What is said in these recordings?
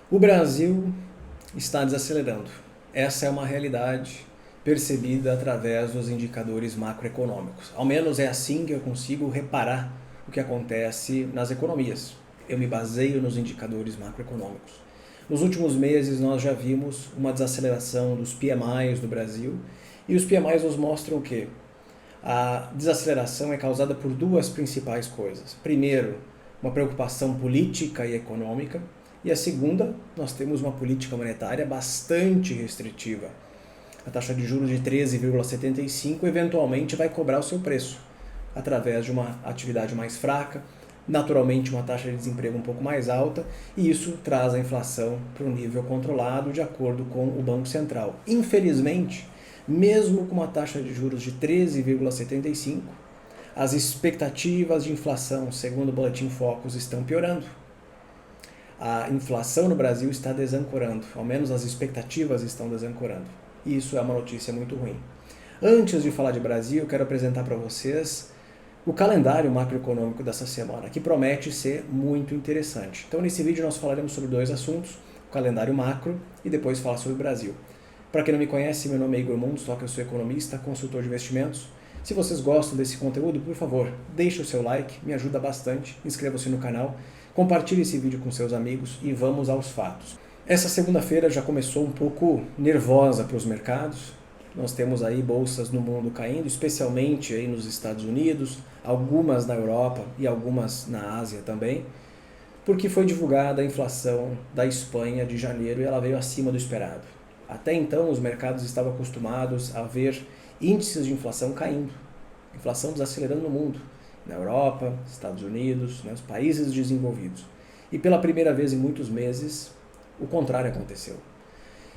O Brasil está desacelerando. Essa é uma realidade percebida através dos indicadores macroeconômicos. Ao menos é assim que eu consigo reparar o que acontece nas economias. Eu me baseio nos indicadores macroeconômicos. Nos últimos meses nós já vimos uma desaceleração dos PMIs do Brasil e os PMIs nos mostram o quê? A desaceleração é causada por duas principais coisas. Primeiro, uma preocupação política e econômica, e a segunda, nós temos uma política monetária bastante restritiva. A taxa de juros de 13,75 eventualmente vai cobrar o seu preço, através de uma atividade mais fraca, naturalmente uma taxa de desemprego um pouco mais alta, e isso traz a inflação para um nível controlado de acordo com o Banco Central. Infelizmente, mesmo com uma taxa de juros de 13,75, as expectativas de inflação, segundo o Boletim Focus, estão piorando. A inflação no Brasil está desancorando, ao menos as expectativas estão desancorando. E isso é uma notícia muito ruim. Antes de falar de Brasil, eu quero apresentar para vocês o calendário macroeconômico dessa semana, que promete ser muito interessante. Então, nesse vídeo nós falaremos sobre dois assuntos, o calendário macro e depois falar sobre o Brasil. Para quem não me conhece, meu nome é Igor Mundstock, eu sou economista, consultor de investimentos. Se vocês gostam desse conteúdo, por favor, deixe o seu like, me ajuda bastante, inscreva-se no canal, compartilhe esse vídeo com seus amigos e vamos aos fatos. Essa segunda-feira já começou um pouco nervosa para os mercados. Nós temos aí bolsas no mundo caindo, especialmente aí nos Estados Unidos, algumas na Europa e algumas na Ásia também, porque foi divulgada a inflação da Espanha de janeiro e ela veio acima do esperado. Até então, os mercados estavam acostumados a ver índices de inflação caindo, inflação desacelerando no mundo, na Europa, Estados Unidos, os países desenvolvidos. E pela primeira vez em muitos meses, o contrário aconteceu.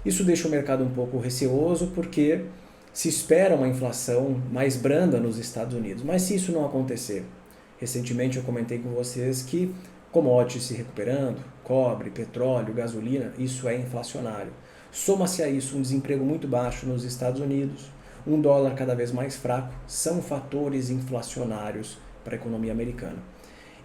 Isso deixa o mercado um pouco receoso porque se espera uma inflação mais branda nos Estados Unidos. Mas se isso não acontecer, recentemente eu comentei com vocês que commodities se recuperando, cobre, petróleo, gasolina, isso é inflacionário. Soma-se a isso um desemprego muito baixo nos Estados Unidos, um dólar cada vez mais fraco, são fatores inflacionários para a economia americana.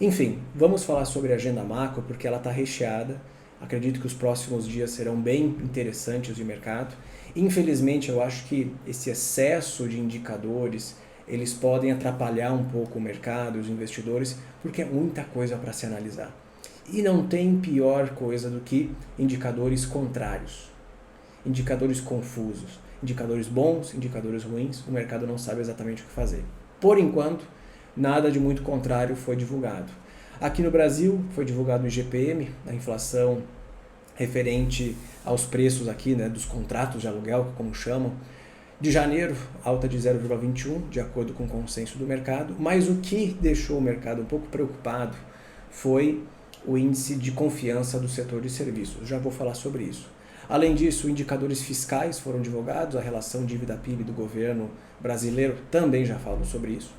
Enfim, vamos falar sobre a agenda macro porque ela está recheada. Acredito que os próximos dias serão bem interessantes de mercado. Infelizmente, eu acho que esse excesso de indicadores, eles podem atrapalhar um pouco o mercado, os investidores, porque é muita coisa para se analisar. E não tem pior coisa do que indicadores contrários, indicadores confusos, indicadores bons, indicadores ruins, o mercado não sabe exatamente o que fazer. Por enquanto, nada de muito contrário foi divulgado. Aqui no Brasil foi divulgado o IGPM, a inflação referente aos preços aqui, dos contratos de aluguel, como chamam, de janeiro, alta de 0,21, de acordo com o consenso do mercado, mas o que deixou o mercado um pouco preocupado foi o índice de confiança do setor de serviços. Já vou falar sobre isso. Além disso, indicadores fiscais foram divulgados, a relação dívida-PIB do governo brasileiro também já falo sobre isso.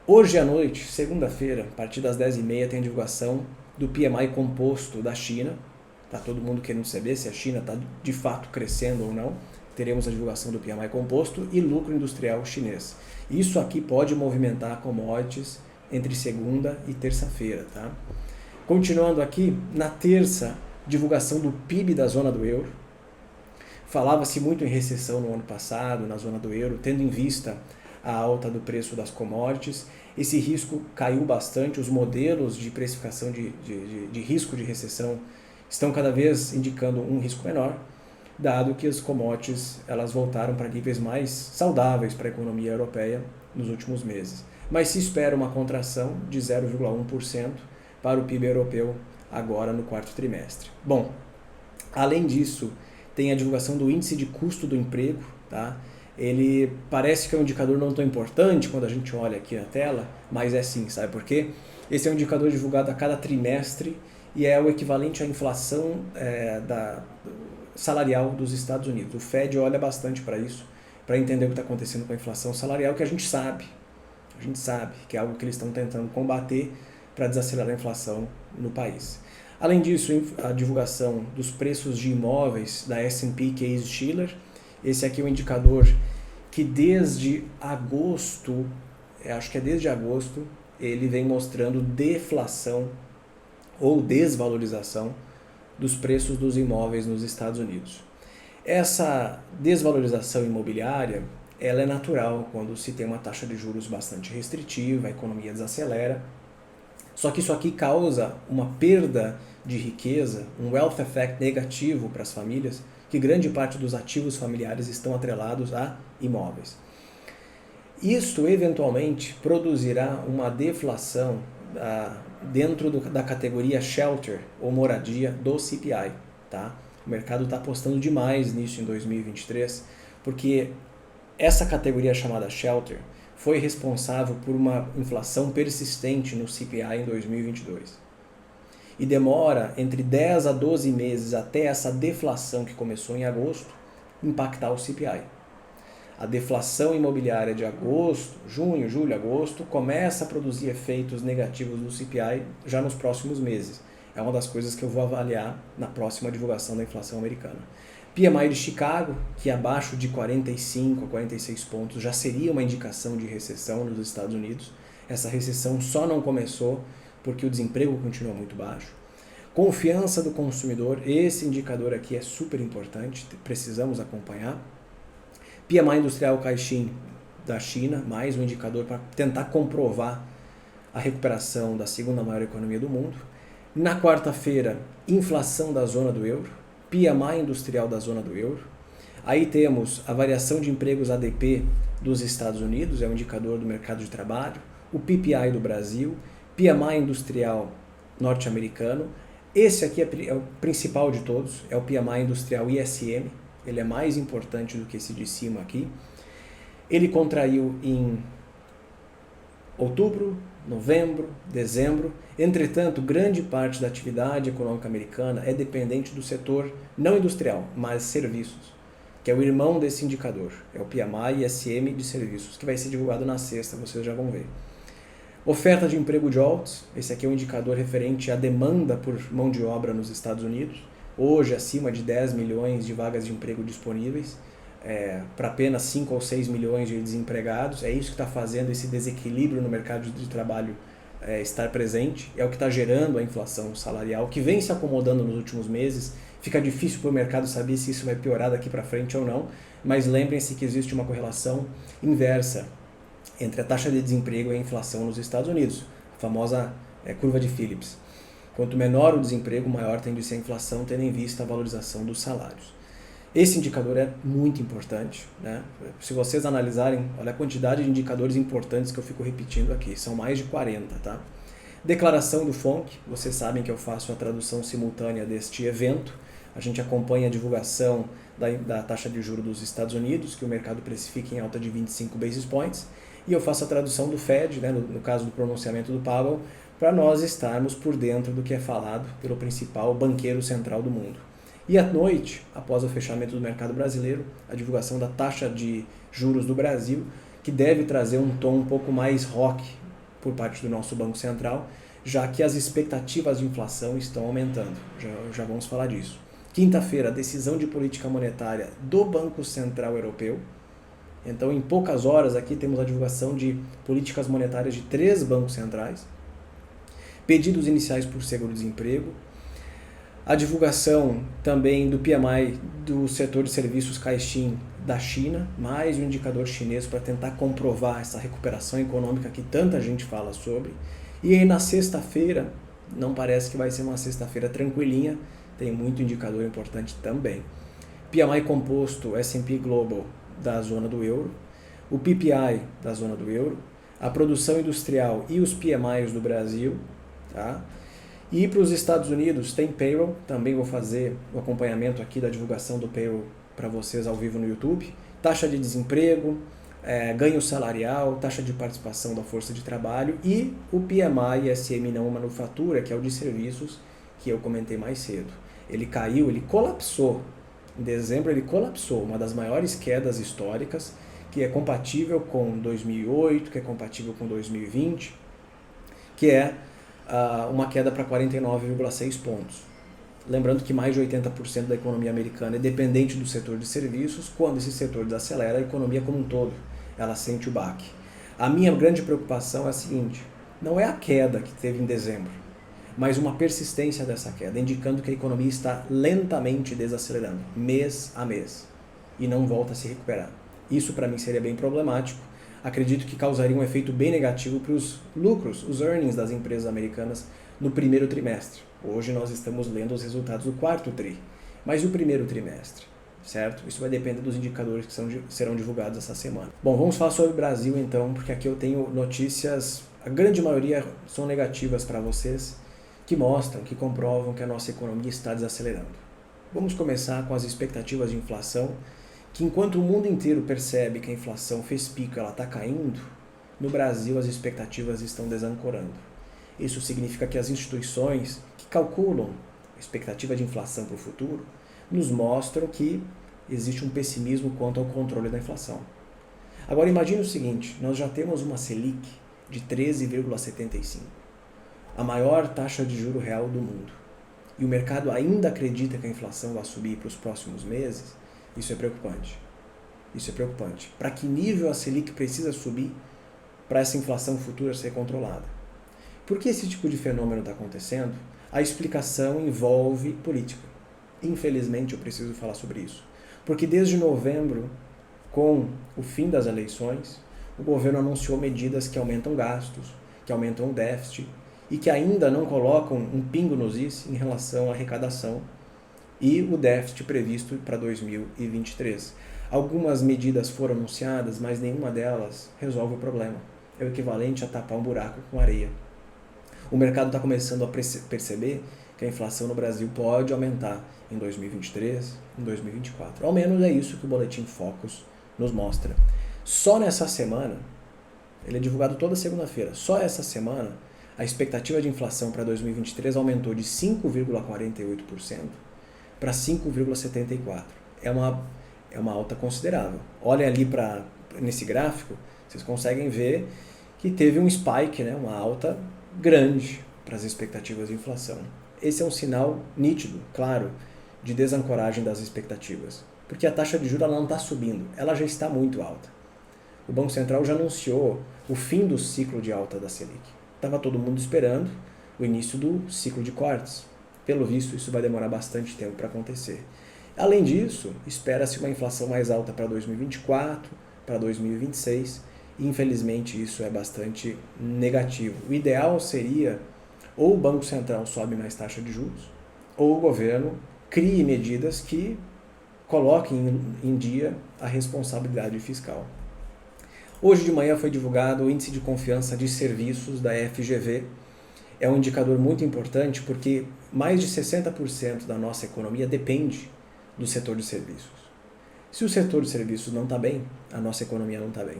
Hoje à noite, segunda-feira, a partir das 10h30, tem a divulgação do PMI composto da China. Está todo mundo querendo saber se a China está de fato crescendo ou não. Teremos a divulgação do PMI composto e lucro industrial chinês. Isso aqui pode movimentar commodities entre segunda e terça-feira. Tá? Continuando aqui, na terça, divulgação do PIB da zona do euro. Falava-se muito em recessão no ano passado, na zona do euro, tendo em vista a alta do preço das commodities. Esse risco caiu bastante, os modelos de precificação de risco de recessão estão cada vez indicando um risco menor, dado que as commodities elas voltaram para níveis mais saudáveis para a economia europeia nos últimos meses. Mas se espera uma contração de 0,1% para o PIB europeu agora no quarto trimestre. Bom, além disso, tem a divulgação do índice de custo do emprego, tá? Ele parece que é um indicador não tão importante quando a gente olha aqui na tela, mas é sim, sabe por quê? Esse é um indicador divulgado a cada trimestre e é o equivalente à inflação salarial dos Estados Unidos. O Fed olha bastante para isso, para entender o que está acontecendo com a inflação salarial, que a gente sabe que é algo que eles estão tentando combater para desacelerar a inflação no país. Além disso, a divulgação dos preços de imóveis da S&P Case-Shiller. Esse aqui é um indicador que desde agosto, ele vem mostrando deflação ou desvalorização dos preços dos imóveis nos Estados Unidos. Essa desvalorização imobiliária, ela é natural quando se tem uma taxa de juros bastante restritiva, a economia desacelera. Só que isso aqui causa uma perda de riqueza, um wealth effect negativo para as famílias, que grande parte dos ativos familiares estão atrelados a imóveis. Isto eventualmente produzirá uma deflação dentro da categoria shelter ou moradia do CPI. Tá? O mercado está apostando demais nisso em 2023, porque essa categoria chamada shelter foi responsável por uma inflação persistente no CPI em 2022. E demora entre 10 a 12 meses até essa deflação que começou em agosto impactar o CPI. A deflação imobiliária de agosto, junho, julho, agosto, começa a produzir efeitos negativos no CPI já nos próximos meses. É uma das coisas que eu vou avaliar na próxima divulgação da inflação americana. PMI de Chicago, que abaixo de 45 a 46 pontos já seria uma indicação de recessão nos Estados Unidos. Essa recessão só não começou porque o desemprego continua muito baixo. Confiança do consumidor, esse indicador aqui é super importante, precisamos acompanhar. PMI industrial Caixin da China, mais um indicador para tentar comprovar a recuperação da segunda maior economia do mundo. Na quarta-feira, inflação da zona do euro, PMI industrial da zona do euro. Aí temos a variação de empregos ADP dos Estados Unidos, é um indicador do mercado de trabalho, o PPI do Brasil, PMI industrial norte-americano. Esse aqui é o principal de todos, é o PMI industrial ISM, ele é mais importante do que esse de cima aqui. Ele contraiu em outubro, novembro, dezembro. Entretanto, grande parte da atividade econômica americana é dependente do setor não industrial, mas serviços, que é o irmão desse indicador. É o PMI ISM de serviços, que vai ser divulgado na sexta, vocês já vão ver. Oferta de emprego JOLTS, esse aqui é um indicador referente à demanda por mão de obra nos Estados Unidos. Hoje, acima de 10 milhões de vagas de emprego disponíveis, para apenas 5 ou 6 milhões de desempregados. É isso que está fazendo esse desequilíbrio no mercado de trabalho estar presente. É o que está gerando a inflação salarial, que vem se acomodando nos últimos meses. Fica difícil para o mercado saber se isso vai piorar daqui para frente ou não, mas lembrem-se que existe uma correlação inversa entre a taxa de desemprego e a inflação nos Estados Unidos, a famosa curva de Phillips. Quanto menor o desemprego, maior tende a ser a inflação, tendo em vista a valorização dos salários. Esse indicador é muito importante, né? Se vocês analisarem, olha a quantidade de indicadores importantes que eu fico repetindo aqui, são mais de 40, tá? Declaração do FONC, vocês sabem que eu faço a tradução simultânea deste evento. A gente acompanha a divulgação da taxa de juros dos Estados Unidos, que o mercado precifica em alta de 25 basis points, e eu faço a tradução do Fed, né, no caso do pronunciamento do Powell, para nós estarmos por dentro do que é falado pelo principal banqueiro central do mundo. E à noite, após o fechamento do mercado brasileiro, a divulgação da taxa de juros do Brasil, que deve trazer um tom um pouco mais rock por parte do nosso Banco Central, já que as expectativas de inflação estão aumentando. Já vamos falar disso. Quinta-feira, decisão de política monetária do Banco Central Europeu. Então, em poucas horas aqui temos a divulgação de políticas monetárias de 3 bancos centrais. Pedidos iniciais por seguro-desemprego. A divulgação também do PMI do setor de serviços Caixin da China, mais um indicador chinês para tentar comprovar essa recuperação econômica que tanta gente fala sobre. E aí na sexta-feira, não parece que vai ser uma sexta-feira tranquilinha, tem muito indicador importante também. PMI composto S&P Global da zona do euro, o PPI da zona do euro, a produção industrial e os PMIs do Brasil, tá? E para os Estados Unidos tem payroll, também vou fazer o acompanhamento aqui da divulgação do payroll para vocês ao vivo no YouTube, taxa de desemprego, ganho salarial, taxa de participação da força de trabalho e o PMI SM não manufatura, que é o de serviços, que eu comentei mais cedo. Ele caiu, ele colapsou. Em dezembro ele colapsou, uma das maiores quedas históricas, que é compatível com 2008, que é compatível com 2020, que é uma queda para 49,6 pontos. Lembrando que mais de 80% da economia americana é dependente do setor de serviços. Quando esse setor desacelera, a economia como um todo, ela sente o baque. A minha grande preocupação é a seguinte, não é a queda que teve em dezembro, mas uma persistência dessa queda, indicando que a economia está lentamente desacelerando, mês a mês, e não volta a se recuperar. Isso para mim seria bem problemático. Acredito que causaria um efeito bem negativo para os lucros, os earnings das empresas americanas no primeiro trimestre. Hoje nós estamos lendo os resultados do quarto tri, mas e o primeiro trimestre? Certo? Isso vai depender dos indicadores que serão divulgados essa semana. Bom, vamos falar sobre o Brasil então, porque aqui eu tenho notícias, a grande maioria são negativas para vocês, que mostram, que comprovam que a nossa economia está desacelerando. Vamos começar com as expectativas de inflação, que enquanto o mundo inteiro percebe que a inflação fez pico e ela está caindo, no Brasil as expectativas estão desancorando. Isso significa que as instituições que calculam a expectativa de inflação para o futuro nos mostram que existe um pessimismo quanto ao controle da inflação. Agora imagine o seguinte, nós já temos uma Selic de 13,75, a maior taxa de juro real do mundo, e o mercado ainda acredita que a inflação vai subir para os próximos meses. Isso é preocupante. Isso é preocupante. Para que nível a Selic precisa subir para essa inflação futura ser controlada? Por que esse tipo de fenômeno está acontecendo? A explicação envolve política. Infelizmente eu preciso falar sobre isso. Porque desde novembro, com o fim das eleições, o governo anunciou medidas que aumentam gastos, que aumentam o déficit e que ainda não colocam um pingo nos is em relação à arrecadação e o déficit previsto para 2023. Algumas medidas foram anunciadas, mas nenhuma delas resolve o problema. É o equivalente a tapar um buraco com areia. O mercado está começando a perceber que a inflação no Brasil pode aumentar em 2023, em 2024. Ao menos é isso que o Boletim Focus nos mostra. Só nessa semana, ele é divulgado toda segunda-feira, só essa semana, a expectativa de inflação para 2023 aumentou de 5,48% para 5,74%. É uma alta considerável. Olha ali nesse gráfico, vocês conseguem ver que teve um spike, né, uma alta grande para as expectativas de inflação. Esse é um sinal nítido, claro, de desancoragem das expectativas, porque a taxa de juros ela não está subindo, ela já está muito alta. O Banco Central já anunciou o fim do ciclo de alta da Selic. Estava todo mundo esperando o início do ciclo de cortes. Pelo visto, isso vai demorar bastante tempo para acontecer. Além disso, espera-se uma inflação mais alta para 2024, para 2026, e infelizmente isso é bastante negativo. O ideal seria ou o Banco Central sobe mais taxa de juros, ou o governo crie medidas que coloquem em dia a responsabilidade fiscal. Hoje de manhã foi divulgado o Índice de Confiança de Serviços da FGV. É um indicador muito importante porque mais de 60% da nossa economia depende do setor de serviços. Se o setor de serviços não está bem, a nossa economia não está bem.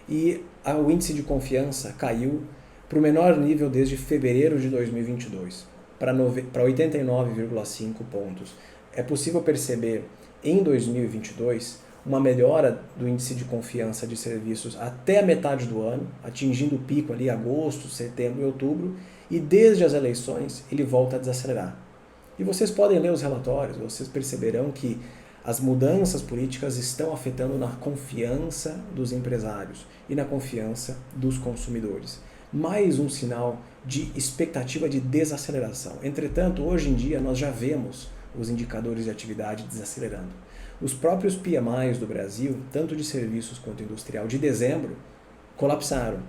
E o índice de confiança caiu para o menor nível desde fevereiro de 2022, para 89,5 pontos. É possível perceber em 2022 uma melhora do índice de confiança de serviços até a metade do ano, atingindo o pico ali agosto, setembro e outubro, e desde as eleições ele volta a desacelerar. E vocês podem ler os relatórios, vocês perceberão que as mudanças políticas estão afetando na confiança dos empresários e na confiança dos consumidores. Mais um sinal de expectativa de desaceleração. Entretanto, hoje em dia nós já vemos os indicadores de atividade desacelerando. Os próprios PMIs do Brasil, tanto de serviços quanto industrial, de dezembro, colapsaram.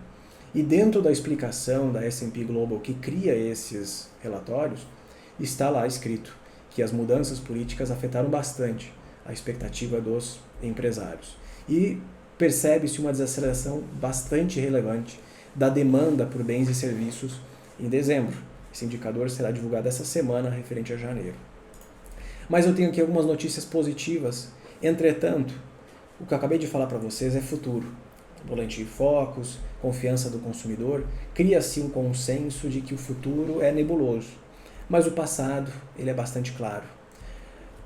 E dentro da explicação da S&P Global que cria esses relatórios, está lá escrito que as mudanças políticas afetaram bastante a expectativa dos empresários. E percebe-se uma desaceleração bastante relevante da demanda por bens e serviços em dezembro. Esse indicador será divulgado essa semana, referente a janeiro. Mas eu tenho aqui algumas notícias positivas. Entretanto, o que eu acabei de falar para vocês é futuro. Boletim Focus, confiança do consumidor, cria-se um consenso de que o futuro é nebuloso. Mas o passado ele é bastante claro.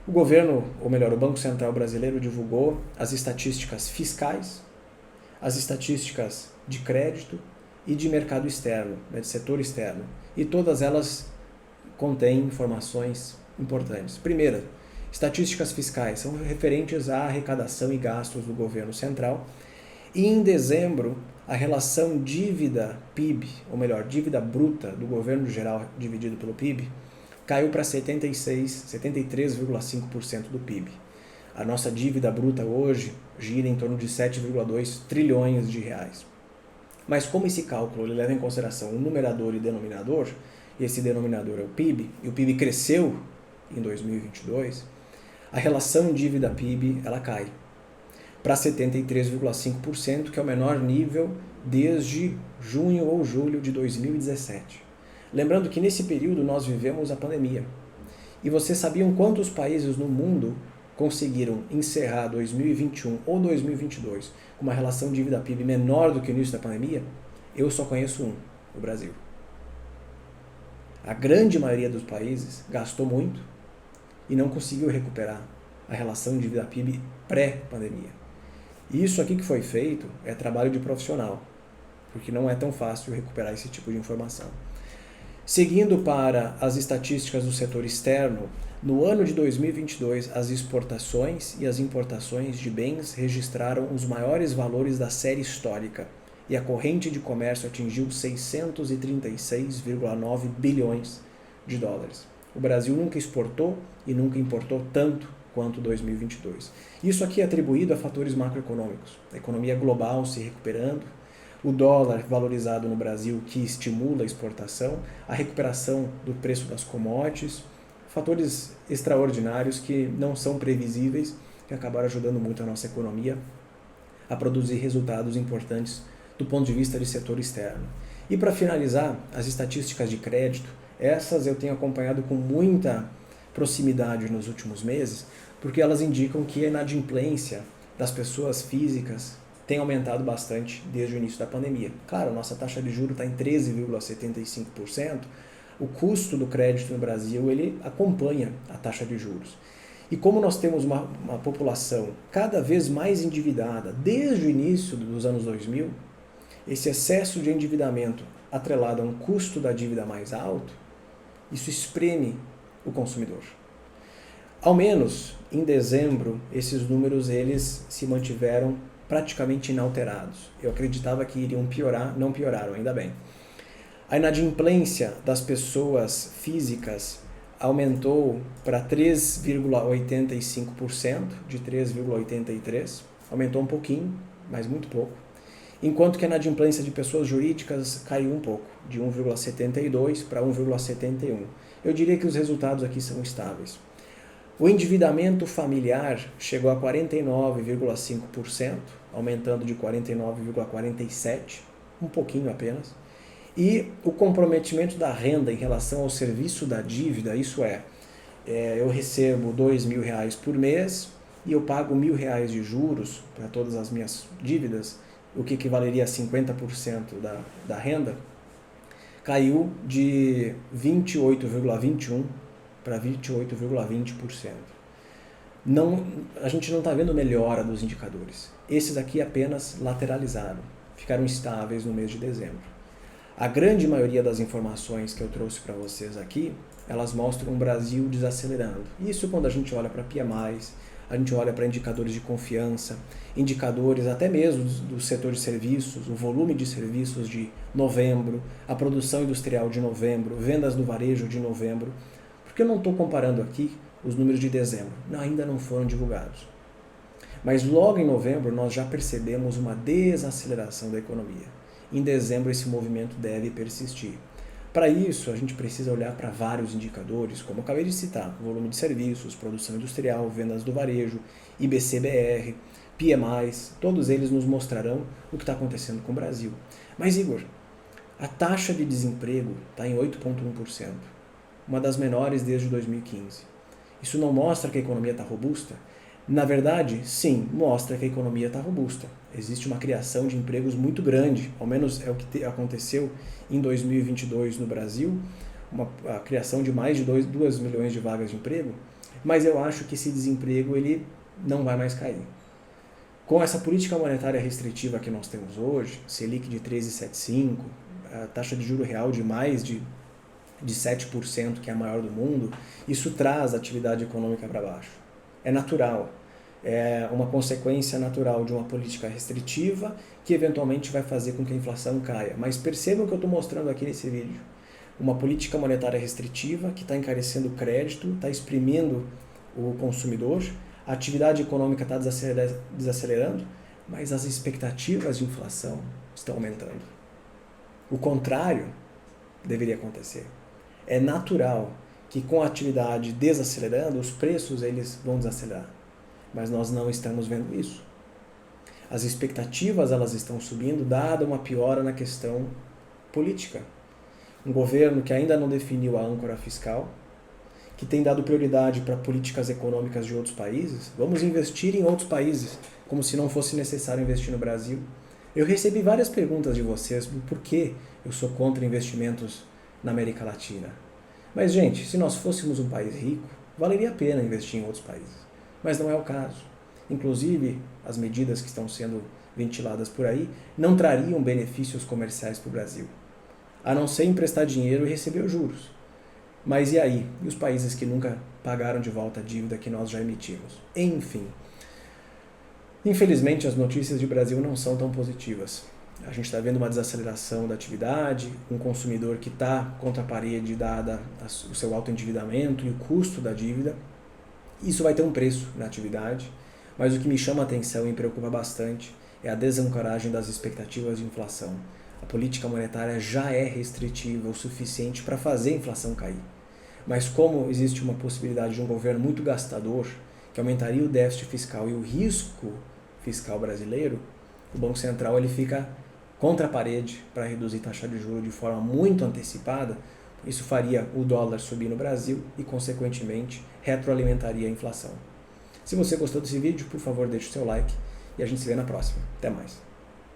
O governo, ou melhor, o Banco Central brasileiro divulgou as estatísticas fiscais, as estatísticas de crédito e de mercado externo, de setor externo. E todas elas contêm informações importantes. Primeira, estatísticas fiscais são referentes à arrecadação e gastos do governo central. E em dezembro, a relação dívida-PIB, ou melhor, dívida bruta do governo geral dividido pelo PIB, caiu para 73,5% do PIB. A nossa dívida bruta hoje gira em torno de 7,2 trilhões de reais. Mas como esse cálculo ele leva em consideração o numerador e denominador, e esse denominador é o PIB, e o PIB cresceu em 2022, a relação dívida-PIB ela cai para 73,5%, que é o menor nível desde junho ou julho de 2017. Lembrando que nesse período nós vivemos a pandemia. E vocês sabiam quantos países no mundo conseguiram encerrar 2021 ou 2022 com uma relação dívida-PIB menor do que o início da pandemia? Eu só conheço um, o Brasil. A grande maioria dos países gastou muito e não conseguiu recuperar a relação dívida-PIB pré-pandemia. Isso aqui que foi feito é trabalho de profissional, porque não é tão fácil recuperar esse tipo de informação. Seguindo para as estatísticas do setor externo, no ano de 2022, as exportações e as importações de bens registraram os maiores valores da série histórica e a corrente de comércio atingiu 636,9 bilhões de dólares. O Brasil nunca exportou e nunca importou tanto quanto 2022. Isso aqui é atribuído a fatores macroeconômicos, a economia global se recuperando, o dólar valorizado no Brasil que estimula a exportação, a recuperação do preço das commodities, fatores extraordinários que não são previsíveis, que acabaram ajudando muito a nossa economia a produzir resultados importantes do ponto de vista de setor externo. E para finalizar, as estatísticas de crédito, essas eu tenho acompanhado com muita proximidade nos últimos meses, porque elas indicam que a inadimplência das pessoas físicas tem aumentado bastante desde o início da pandemia. Claro, nossa taxa de juros está em 13,75%, o custo do crédito no Brasil ele acompanha a taxa de juros. E como nós temos uma população cada vez mais endividada desde o início dos anos 2000, esse excesso de endividamento atrelado a um custo da dívida mais alto, isso espreme o consumidor. Ao menos em dezembro, esses números eles se mantiveram praticamente inalterados. Eu acreditava que iriam piorar, não pioraram, ainda bem. A inadimplência das pessoas físicas aumentou para 3,85%, de 3,83%, aumentou um pouquinho, mas muito pouco, enquanto que a inadimplência de pessoas jurídicas caiu um pouco, de 1,72% para 1,71%. Eu diria que os resultados aqui são estáveis. O endividamento familiar chegou a 49,5%, aumentando de 49,47%, um pouquinho apenas. E o comprometimento da renda em relação ao serviço da dívida, isso eu recebo R$2.000 por mês e eu pago R$1.000 de juros para todas as minhas dívidas, o que equivaleria a 50% da renda, caiu de 28,21% para 28,20%. A gente não está vendo melhora dos indicadores. Esses aqui apenas lateralizaram, ficaram estáveis no mês de dezembro. A grande maioria das informações que eu trouxe para vocês aqui, elas mostram o Brasil desacelerando. Isso quando a gente olha para PMIs, a gente olha para indicadores de confiança, indicadores até mesmo do setor de serviços, o volume de serviços de novembro, a produção industrial de novembro, vendas do varejo de novembro, porque eu não estou comparando aqui os números de dezembro, ainda não foram divulgados. Mas logo em novembro nós já percebemos uma desaceleração da economia. Em dezembro esse movimento deve persistir. Para isso a gente precisa olhar para vários indicadores, como eu acabei de citar, volume de serviços, produção industrial, vendas do varejo, IBC-BR, PMIs, todos eles nos mostrarão o que está acontecendo com o Brasil. Mas Igor, a taxa de desemprego está em 8,1%. Uma das menores desde 2015. Isso não mostra que a economia está robusta? Na verdade, sim, mostra que a economia está robusta. Existe uma criação de empregos muito grande, ao menos é o que aconteceu em 2022 no Brasil, a criação de mais de 2 milhões de vagas de emprego, mas eu acho que esse desemprego ele não vai mais cair. Com essa política monetária restritiva que nós temos hoje, Selic de 13,75, a taxa de juro real de mais de 7%, que é a maior do mundo, isso traz a atividade econômica para baixo. É natural. É uma consequência natural de uma política restritiva que eventualmente vai fazer com que a inflação caia. Mas percebam o que eu estou mostrando aqui nesse vídeo. Uma política monetária restritiva que está encarecendo o crédito, está exprimindo o consumidor, a atividade econômica está desacelerando, mas as expectativas de inflação estão aumentando. O contrário deveria acontecer. É natural que com a atividade desacelerando, os preços eles vão desacelerar. Mas nós não estamos vendo isso. As expectativas elas estão subindo, dada uma piora na questão política. Um governo que ainda não definiu a âncora fiscal, que tem dado prioridade para políticas econômicas de outros países. Vamos investir em outros países, como se não fosse necessário investir no Brasil. Eu recebi várias perguntas de vocês do porquê eu sou contra investimentos na América Latina. Mas, gente, se nós fôssemos um país rico, valeria a pena investir em outros países. Mas não é o caso. Inclusive, as medidas que estão sendo ventiladas por aí não trariam benefícios comerciais para o Brasil, a não ser emprestar dinheiro e receber os juros. Mas e aí? E os países que nunca pagaram de volta a dívida que nós já emitimos? Enfim. Infelizmente, as notícias do Brasil não são tão positivas. A gente está vendo uma desaceleração da atividade, um consumidor que está contra a parede dada o seu alto endividamento e o custo da dívida. Isso vai ter um preço na atividade, mas o que me chama a atenção e me preocupa bastante é a desancoragem das expectativas de inflação. A política monetária já é restritiva o suficiente para fazer a inflação cair. Mas como existe uma possibilidade de um governo muito gastador, que aumentaria o déficit fiscal e o risco fiscal brasileiro, o Banco Central ele fica contra a parede para reduzir taxa de juros de forma muito antecipada. Isso faria o dólar subir no Brasil e, consequentemente, retroalimentaria a inflação. Se você gostou desse vídeo, por favor, deixe o seu like e a gente se vê na próxima. Até mais.